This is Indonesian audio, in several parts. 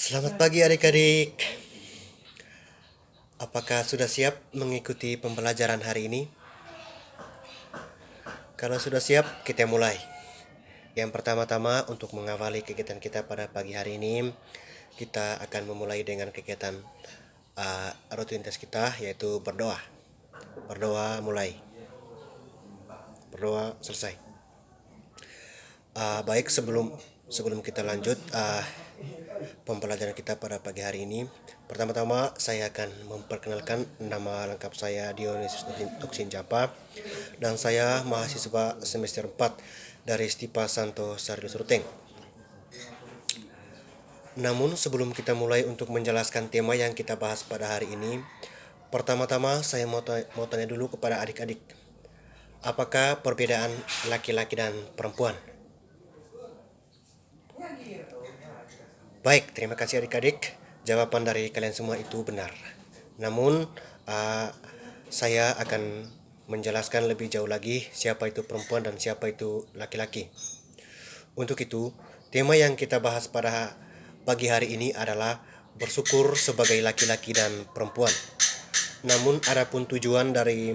Selamat pagi adik-adik. Apakah sudah siap mengikuti pembelajaran hari ini? Kalau sudah siap, kita mulai. Yang pertama-tama untuk mengawali kegiatan kita pada pagi hari ini, kita akan memulai dengan kegiatan rutinitas kita, yaitu berdoa. Berdoa mulai. Berdoa selesai. Baik, sebelum kita lanjut pembelajaran kita pada pagi hari ini, pertama-tama saya akan memperkenalkan nama lengkap saya Dionysius Tuksin Japa, dan saya mahasiswa semester 4 dari Stipa Santo Sarius Ruteng. Namun sebelum kita mulai untuk menjelaskan tema yang kita bahas pada hari ini, pertama-tama saya mau tanya dulu kepada adik-adik, apakah perbedaan laki-laki dan perempuan? Baik, terima kasih adik-adik. Jawaban dari kalian semua itu benar. Namun, saya akan menjelaskan lebih jauh lagi siapa itu perempuan dan siapa itu laki-laki. Untuk itu, tema yang kita bahas pada pagi hari ini adalah bersyukur sebagai laki-laki dan perempuan. Namun, adapun tujuan dari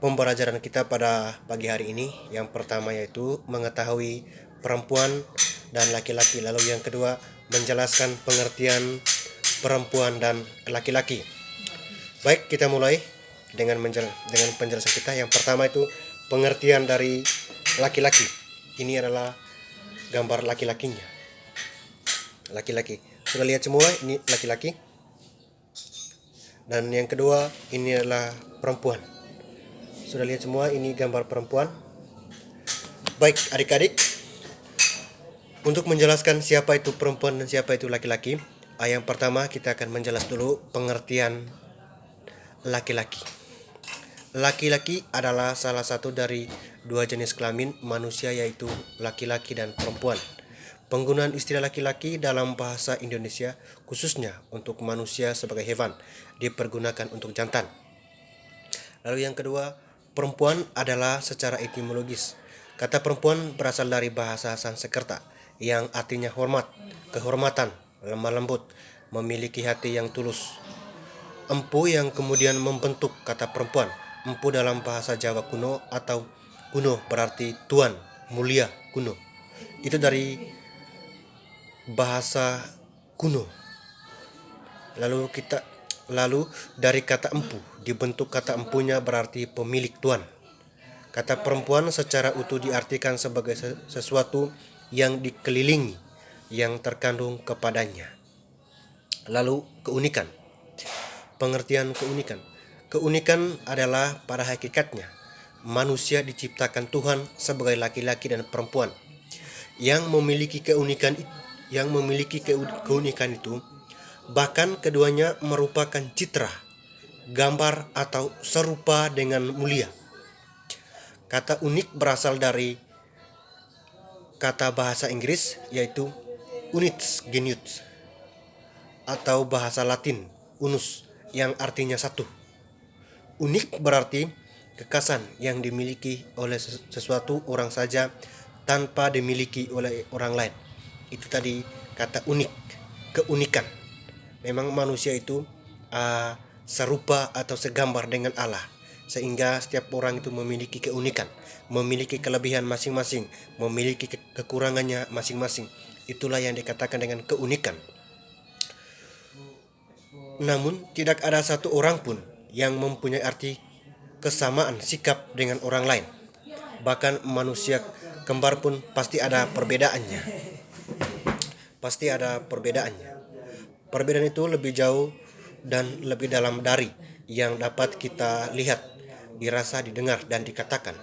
pembelajaran kita pada pagi hari ini, yang pertama yaitu mengetahui perempuan dan laki-laki. Lalu yang kedua, menjelaskan pengertian perempuan dan laki-laki. Baik, kita mulai dengan penjelasan kita. Yang pertama itu pengertian dari laki-laki. Ini adalah gambar laki-lakinya. Laki-laki. Sudah lihat semua ini laki-laki? Dan yang kedua, ini adalah perempuan. Sudah lihat semua ini gambar perempuan? Baik, adik-adik. Untuk menjelaskan siapa itu perempuan dan siapa itu laki-laki, yang pertama kita akan menjelas dulu pengertian laki-laki. Laki-laki adalah salah satu dari dua jenis kelamin manusia, yaitu laki-laki dan perempuan. Penggunaan istilah laki-laki dalam bahasa Indonesia, khususnya untuk manusia sebagai hewan, dipergunakan untuk jantan. Lalu yang kedua, perempuan adalah secara etimologis. Kata perempuan berasal dari bahasa Sanskerta yang artinya hormat, kehormatan, lemah lembut, memiliki hati yang tulus. Empu yang kemudian membentuk kata perempuan. Empu dalam bahasa Jawa kuno atau kuno berarti tuan, mulia, kuno. Itu dari bahasa kuno. Lalu dari kata empu dibentuk kata empunya berarti pemilik tuan. Kata perempuan secara utuh diartikan sebagai sesuatu yang dikelilingi, yang terkandung kepadanya. Lalu keunikan. Pengertian keunikan. Keunikan adalah pada hakikatnya manusia diciptakan Tuhan sebagai laki-laki dan perempuan yang memiliki keunikan itu, bahkan keduanya merupakan citra, gambar atau serupa dengan mulia. Kata unik berasal dari kata bahasa Inggris yaitu unus genius, atau bahasa Latin unus yang artinya satu. Unik berarti kekhasan yang dimiliki oleh sesuatu orang saja tanpa dimiliki oleh orang lain. Itu tadi kata unik, keunikan. Memang manusia itu serupa atau segambar dengan Allah, sehingga setiap orang itu memiliki keunikan, memiliki kelebihan masing-masing, memiliki kekurangannya masing-masing. Itulah yang dikatakan dengan keunikan. Namun tidak ada satu orang pun yang mempunyai arti kesamaan sikap dengan orang lain. Bahkan manusia kembar pun pasti ada perbedaannya. Pasti ada perbedaannya. Perbedaan itu lebih jauh dan lebih dalam dari yang dapat kita lihat, dirasa, didengar, dan dikatakan.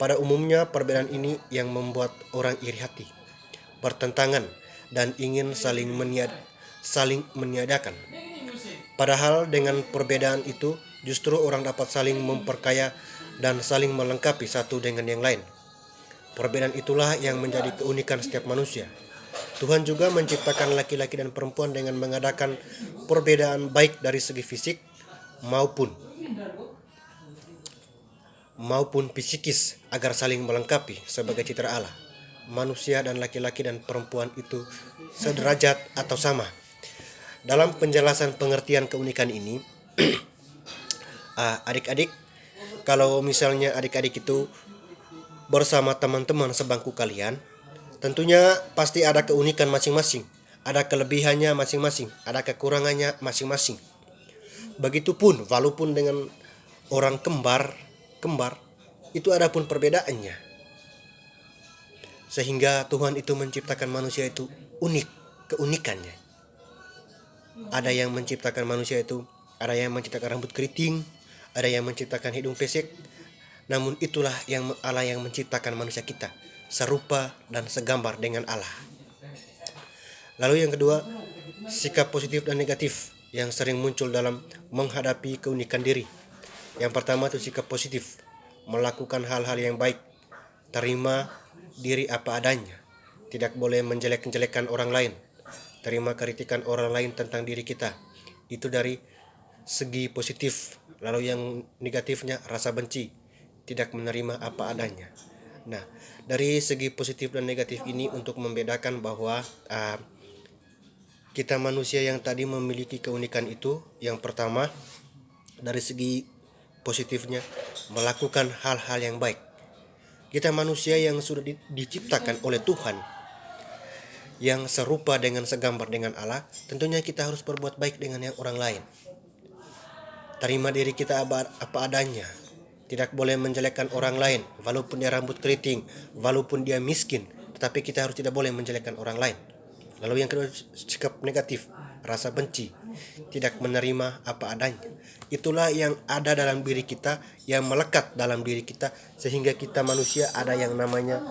Pada umumnya perbedaan ini yang membuat orang iri hati, bertentangan, dan ingin saling meniadakan. Padahal dengan perbedaan itu justru orang dapat saling memperkaya dan saling melengkapi satu dengan yang lain. Perbedaan itulah yang menjadi keunikan setiap manusia. Tuhan juga menciptakan laki-laki dan perempuan dengan mengadakan perbedaan baik dari segi fisik maupun psikis agar saling melengkapi sebagai citra Allah. manusia dan laki-laki dan perempuan itu sederajat atau sama. Dalam penjelasan pengertian keunikan ini, adik-adik, kalau misalnya adik-adik itu bersama teman-teman sebangku kalian, tentunya pasti ada keunikan masing-masing, ada kelebihannya masing-masing, ada kekurangannya masing-masing. Begitupun walaupun dengan orang kembar itu ada pun perbedaannya. Sehingga Tuhan itu menciptakan manusia itu unik, keunikannya. Ada yang menciptakan manusia itu, ada yang menciptakan rambut keriting, ada yang menciptakan hidung pesek. Namun itulah yang Allah yang menciptakan manusia kita, serupa dan segambar dengan Allah. Lalu yang kedua, sikap positif dan negatif yang sering muncul dalam menghadapi keunikan diri. Yang pertama itu sikap positif, melakukan hal-hal yang baik, terima diri apa adanya, tidak boleh menjelek-jelekan orang lain, terima kritikan orang lain tentang diri kita. Itu dari segi positif. Lalu yang negatifnya rasa benci, tidak menerima apa adanya. Nah, dari segi positif dan negatif ini untuk membedakan bahwa kita manusia yang tadi memiliki keunikan itu, yang pertama dari segi positifnya melakukan hal-hal yang baik. Kita manusia yang sudah diciptakan oleh Tuhan, yang serupa dengan segambar dengan Allah, tentunya kita harus berbuat baik dengan yang orang lain. Terima diri kita apa adanya, tidak boleh menjelekkan orang lain, walaupun dia rambut keriting, walaupun dia miskin, tetapi kita harus tidak boleh menjelekkan orang lain. Lalu yang kedua, sikap negatif, rasa benci, tidak menerima apa adanya. Itulah yang ada dalam diri kita, yang melekat dalam diri kita, sehingga kita manusia ada yang namanya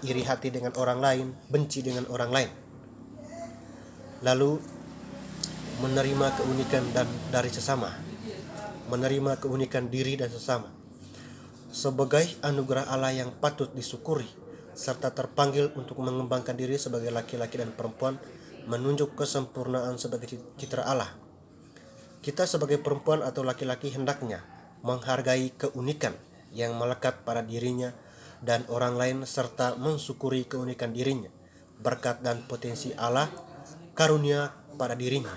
iri hati dengan orang lain, benci dengan orang lain. Lalu menerima keunikan dan dari sesama, menerima keunikan diri dan sesama sebagai anugerah Allah yang patut disyukuri, serta terpanggil untuk mengembangkan diri sebagai laki-laki dan perempuan, menunjuk kesempurnaan sebagai citra Allah. Kita sebagai perempuan atau laki-laki hendaknya menghargai keunikan yang melekat pada dirinya dan orang lain, serta mensyukuri keunikan dirinya, berkat dan potensi Allah karunia pada dirinya.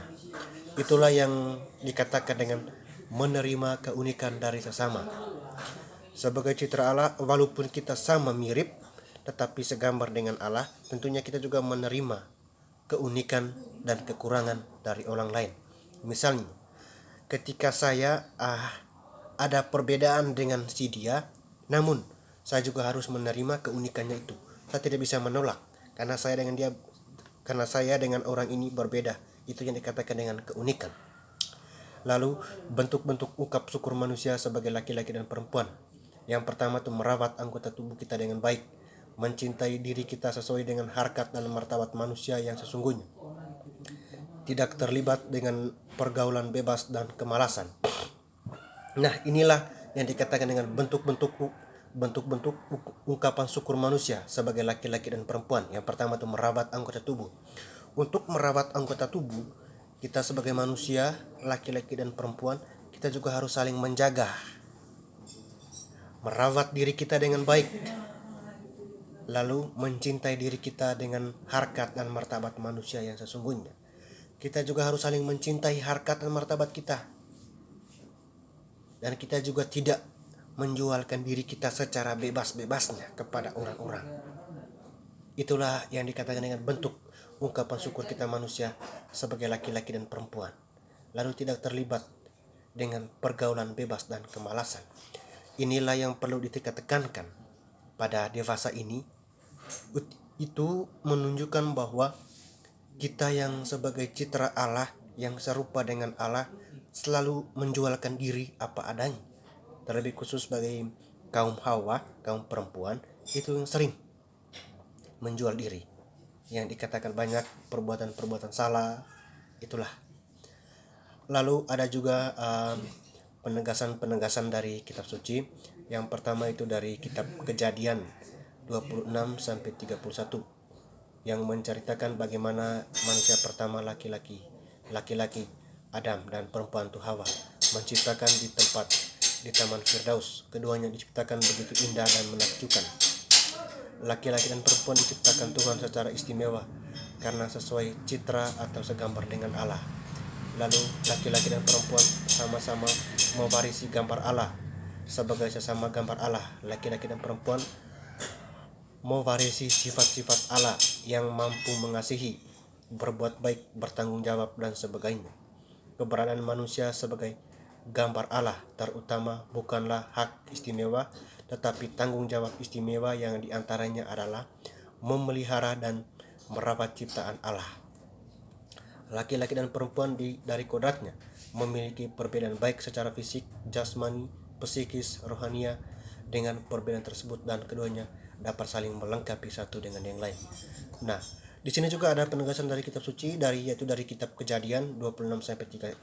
Itulah yang dikatakan dengan menerima keunikan dari sesama. Sebagai citra Allah, walaupun kita sama mirip tetapi segambar dengan Allah, tentunya kita juga menerima keunikan dan kekurangan dari orang lain. Misalnya, ketika saya ada perbedaan dengan si dia, namun saya juga harus menerima keunikannya itu. Saya tidak bisa menolak karena saya dengan orang ini berbeda. Itu yang dikatakan dengan keunikan. Lalu bentuk-bentuk ungkap syukur manusia sebagai laki-laki dan perempuan. Yang pertama itu merawat anggota tubuh kita dengan baik, mencintai diri kita sesuai dengan harkat dan martabat manusia yang sesungguhnya, tidak terlibat dengan pergaulan bebas dan kemalasan. Nah, inilah yang dikatakan dengan bentuk-bentuk ungkapan syukur manusia sebagai laki-laki dan perempuan. Yang pertama itu merawat anggota tubuh. Untuk merawat anggota tubuh, kita sebagai manusia, laki-laki dan perempuan, kita juga harus saling menjaga, merawat diri kita dengan baik, lalu mencintai diri kita dengan harkat dan martabat manusia yang sesungguhnya. Kita juga harus saling mencintai harkat dan martabat kita, dan kita juga tidak menjualkan diri kita secara bebas-bebasnya kepada orang-orang. Itulah yang dikatakan dengan bentuk ungkapan syukur kita manusia sebagai laki-laki dan perempuan, lalu tidak terlibat dengan pergaulan bebas dan kemalasan. Inilah yang perlu ditekankan pada dewasa ini. Itu menunjukkan bahwa kita yang sebagai citra Allah, yang serupa dengan Allah, selalu menjualkan diri apa adanya. Terlebih khusus bagi kaum Hawa, kaum perempuan, itu yang sering menjual diri, yang dikatakan banyak perbuatan-perbuatan salah. Itulah. Lalu ada juga penegasan-penegasan dari kitab suci. Yang pertama itu dari kitab Kejadian 26 sampai 31 yang menceritakan bagaimana manusia pertama laki-laki Adam dan perempuan itu Hawa menciptakan di Taman Firdaus. Keduanya diciptakan begitu indah dan menakjubkan. laki-laki dan perempuan diciptakan Tuhan secara istimewa karena sesuai citra atau segambar dengan Allah. Lalu laki-laki dan perempuan sama-sama mewarisi gambar Allah. Sebagai sesama gambar Allah, laki-laki dan perempuan mewarisi sifat-sifat Allah yang mampu mengasihi, berbuat baik, bertanggung jawab, dan sebagainya. Keberadaan manusia sebagai gambar Allah terutama bukanlah hak istimewa, tetapi tanggung jawab istimewa yang diantaranya adalah memelihara dan merawat ciptaan Allah. Laki-laki dan perempuan dari kodratnya memiliki perbedaan baik secara fisik, jasmani, psikis, rohania. Dengan perbedaan tersebut dan keduanya dapat saling melengkapi satu dengan yang lain. Nah, di sini juga ada penegasan dari kitab suci yaitu dari kitab Kejadian 26 sampai 31.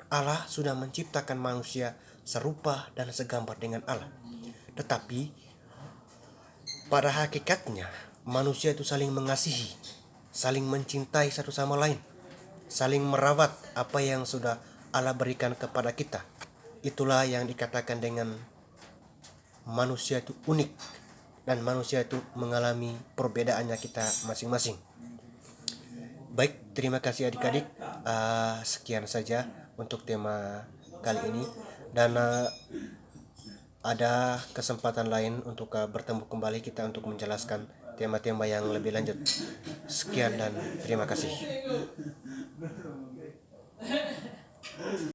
Allah sudah menciptakan manusia serupa dan segambar dengan Allah. Tetapi pada hakikatnya manusia itu saling mengasihi, saling mencintai satu sama lain, saling merawat apa yang sudah Allah berikan kepada kita. Itulah yang dikatakan dengan manusia itu unik dan manusia itu mengalami perbedaannya kita masing-masing. Baik, terima kasih adik-adik. Sekian saja untuk tema kali ini, dan ada kesempatan lain untuk bertemu kembali kita untuk menjelaskan tema-tema yang lebih lanjut. Sekian dan terima kasih.